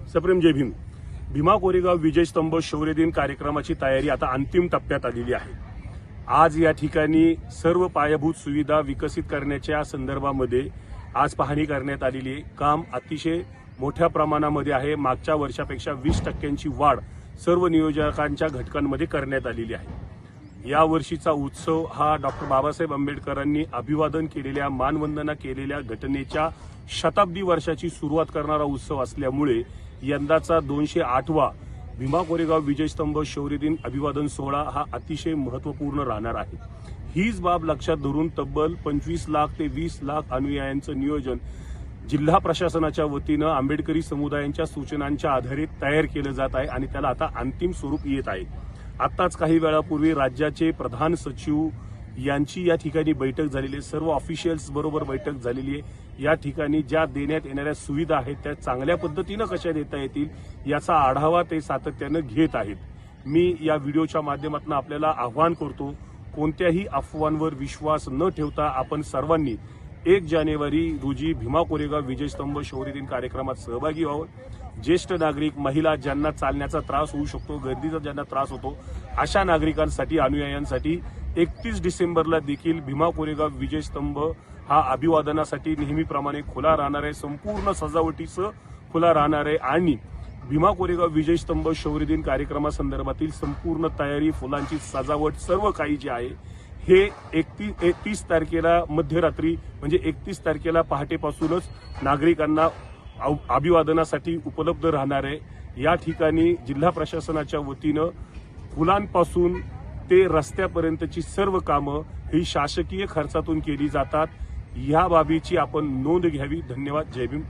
सप्रेम जय भीम। भीमा कोरेगाव विजय स्तंभ शौर्य दिन कार्यक्रमाची तयारी आता अंतिम टप्प्यात आलेली आहे। आज या ठिकाणी सर्व पायाभूत सुविधा विकसित करण्याच्या संदर्भामध्ये आज पाहणी करण्यात आलेली आहे। काम अतिशय मोठ्या प्रमाणामध्ये आहे। मागच्या वर्षापेक्षा 20% वाढ सर्व नियोजकांच्या घटकांमध्ये करण्यात आलेली आहे। या वर्षीचा उत्सव हा डॉक्टर बाबासाहेब आंबेडकरांनी अभिवादन केलेल्या मानवंदना केलेल्या घटनेच्या शताब्दी वर्षाची सुरुवात करणारा उत्सव असल्यामुळे यंदाचा 208वा भीमा कोरेगाव विजय स्तंभ शौर्य दिन अभिवादन सोहळा हा अतिशय महत्त्वपूर्ण राहणार आहे। हीच बाब लक्षात धरून तब्बल 25 लाख ते 20 लाख अनुयायांचं नियोजन जिल्हा प्रशासनाच्या वतीनं आंबेडकरी समुदायांच्या सूचनांच्या आधारे तयार केलं जात आहे आणि त्याला आता अंतिम स्वरूप येत आहे। आताच काही वेळापूर्वी राज्याचे प्रधान सचिव यांची या ठिकाणी बैठक झालेली आहे। सर्व ऑफिशियल्स बरोबर बैठक झालेली आहे। या ठिकाणी ज्या देण्यात येणाऱ्या सुविधा आहेत त्या चांगल्या पद्धतीनं कशा देता येतील याचा आढावा ते सातत्यानं घेत आहेत। मी या व्हिडिओच्या माध्यमातून आपल्याला आवाहन करतो, कोणत्याही अफवांवर विश्वास न ठेवता आपण सर्वांनी 1 जानेवारी रोजी भीमा कोरेगाव विजय स्तंभ शौर्य दिन कार्यक्रमात सहभागी व्हावं। ज्येष्ठ नागरिक, महिला ज्यांना चालण्याचा त्रास होऊ शकतो, गर्दीचा ज्यांना त्रास होतो, अशा नागरिकांसाठी अनुयायांसाठी 31 डिसेंबरला देखील भीमा कोरेगाव विजय स्तंभ हा अभिवादनासाठी नेहमीप्रमाणे खुला राहणार आहे। संपूर्ण सजावटीसह खुला राहणार आहे आणि भीमा कोरेगाव विजय स्तंभ शौर्य दिन कार्यक्रमासंदर्भातील संपूर्ण तयारी, फुलांची सजावट सर्व काही जे आहे हे 31 तारखेला मध्यरात्री म्हणजे 31 तारखेला पहाटेपासूनच नागरिकांना अभिवादनासाठी उपलब्ध राहणार आहे। या ठिकाणी जिल्हा प्रशासनाच्या वतीनं फुलांपासून ते रस्त्यापर्यंतची सर्व कामं ही शासकीय खर्चातून केली जातात। या बाबीची आपण नोंद घ्यावी। धन्यवाद। जय भीम।